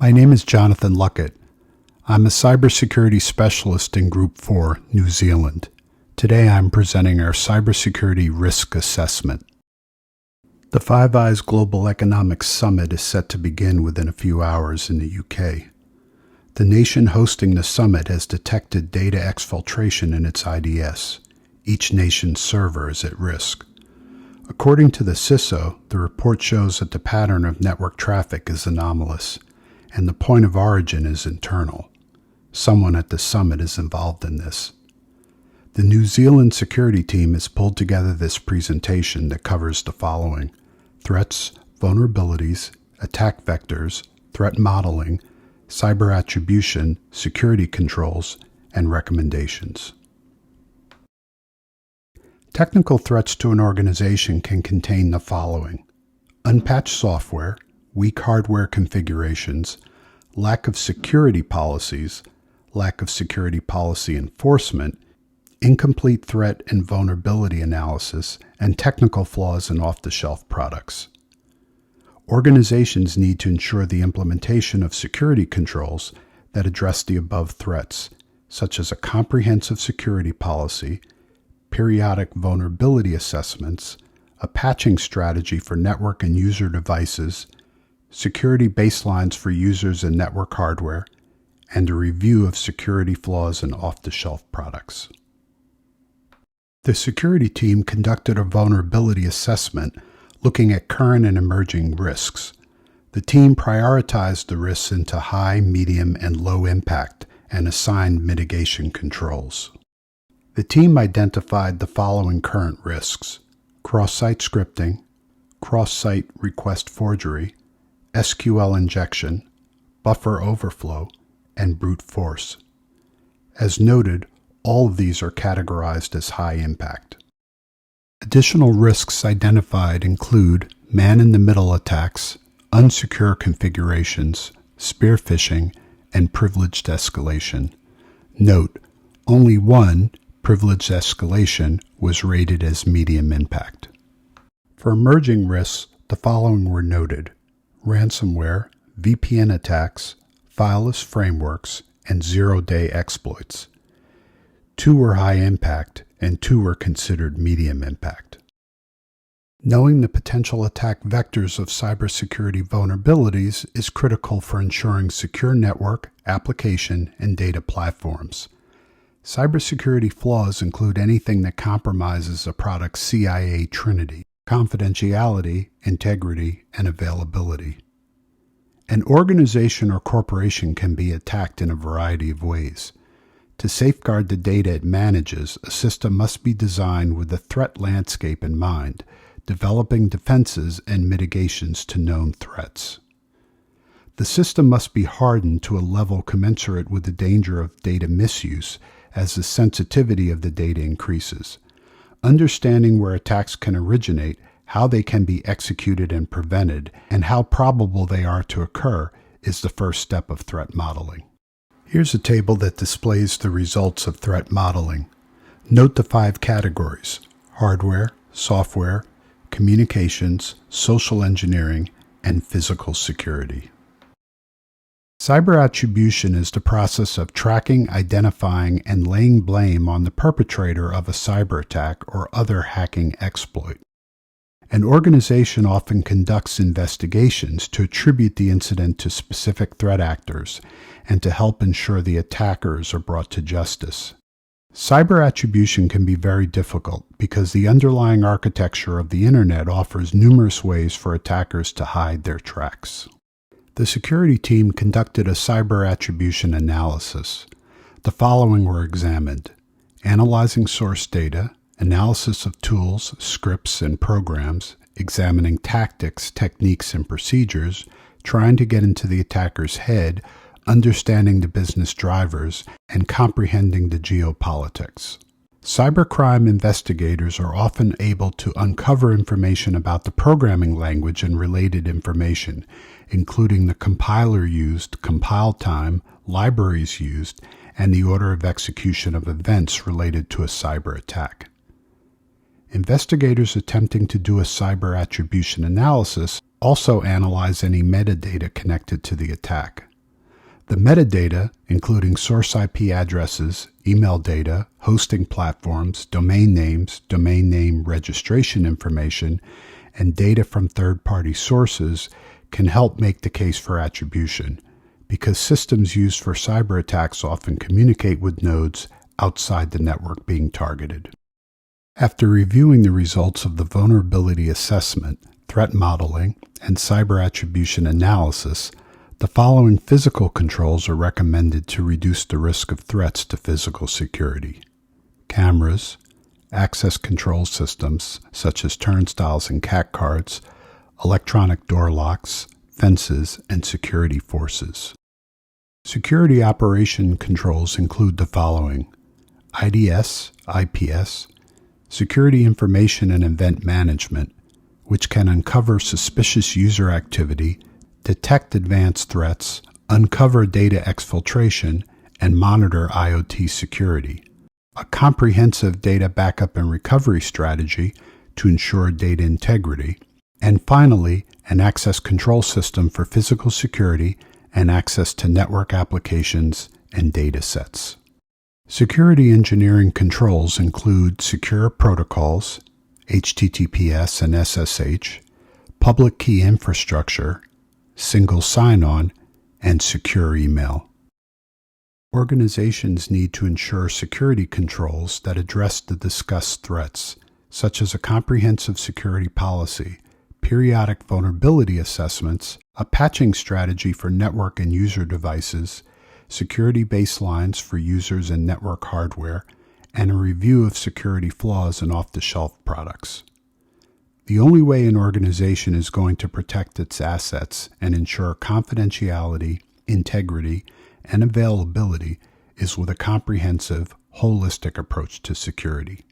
My name is Jonathan Luckett. I'm a cybersecurity specialist in Group 4, New Zealand. Today I'm presenting our cybersecurity risk assessment. The Five Eyes Global Economic Summit is set to begin within a few hours in the UK. The nation hosting the summit has detected data exfiltration in its IDS. Each nation's server is at risk. According to the CISO, the report shows that the pattern of network traffic is anomalous, and the point of origin is internal. Someone at the summit is involved in this. The New Zealand security team has pulled together this presentation that covers the following: threats, vulnerabilities, attack vectors, threat modeling, cyber attribution, security controls, and recommendations. Technical threats to an organization can contain the following: unpatched software, weak hardware configurations, lack of security policies, lack of security policy enforcement, incomplete threat and vulnerability analysis, and technical flaws in off-the-shelf products. Organizations need to ensure the implementation of security controls that address the above threats, such as a comprehensive security policy, periodic vulnerability assessments, a patching strategy for network and user devices, security baselines for users and network hardware, and a review of security flaws in off-the-shelf products. The security team conducted a vulnerability assessment looking at current and emerging risks. The team prioritized the risks into high, medium, and low impact and assigned mitigation controls. The team identified the following current risks: cross-site scripting, cross-site request forgery, SQL injection, buffer overflow, and brute force. As noted, all of these are categorized as high impact. Additional risks identified include man-in-the-middle attacks, unsecure configurations, spear phishing, and privileged escalation. Note, only one, privileged escalation, was rated as medium impact. For emerging risks, the following were noted: ransomware, VPN attacks, fileless frameworks, and zero-day exploits. 2 were high impact, and 2 were considered medium impact. Knowing the potential attack vectors of cybersecurity vulnerabilities is critical for ensuring secure network, application, and data platforms. Cybersecurity flaws include anything that compromises a product's CIA trinity: confidentiality, integrity, and availability. An organization or corporation can be attacked in a variety of ways. To safeguard the data it manages, a system must be designed with the threat landscape in mind, developing defenses and mitigations to known threats. The system must be hardened to a level commensurate with the danger of data misuse as the sensitivity of the data increases. Understanding where attacks can originate, how they can be executed and prevented, and how probable they are to occur is the first step of threat modeling. Here's a table that displays the results of threat modeling. Note the 5 categories: hardware, software, communications, social engineering, and physical security. Cyber attribution is the process of tracking, identifying, and laying blame on the perpetrator of a cyber attack or other hacking exploit. An organization often conducts investigations to attribute the incident to specific threat actors and to help ensure the attackers are brought to justice. Cyber attribution can be very difficult because the underlying architecture of the Internet offers numerous ways for attackers to hide their tracks. The security team conducted a cyber attribution analysis. The following were examined: analyzing source data, analysis of tools, scripts, and programs, examining tactics, techniques, and procedures, trying to get into the attacker's head, understanding the business drivers, and comprehending the geopolitics. Cybercrime investigators are often able to uncover information about the programming language and related information, including the compiler used, compile time, libraries used, and the order of execution of events related to a cyber attack. Investigators attempting to do a cyber attribution analysis also analyze any metadata connected to the attack. The metadata, including source IP addresses, email data, hosting platforms, domain names, domain name registration information, and data from third-party sources, can help make the case for attribution, because systems used for cyber attacks often communicate with nodes outside the network being targeted. After reviewing the results of the vulnerability assessment, threat modeling, and cyber attribution analysis, the following physical controls are recommended to reduce the risk of threats to physical security: cameras, access control systems such as turnstiles and cat cards, electronic door locks, fences, and security forces. Security operation controls include the following: IDS, IPS, security information and event management, which can uncover suspicious user activity, detect advanced threats, uncover data exfiltration, and monitor IoT security. A comprehensive data backup and recovery strategy to ensure data integrity. And finally, an access control system for physical security and access to network applications and data sets. Security engineering controls include secure protocols, HTTPS and SSH, public key infrastructure, single sign-on, and secure email. Organizations need to ensure security controls that address the discussed threats, such as a comprehensive security policy, periodic vulnerability assessments, a patching strategy for network and user devices, security baselines for users and network hardware, and a review of security flaws in off-the-shelf products. The only way an organization is going to protect its assets and ensure confidentiality, integrity, and availability is with a comprehensive, holistic approach to security.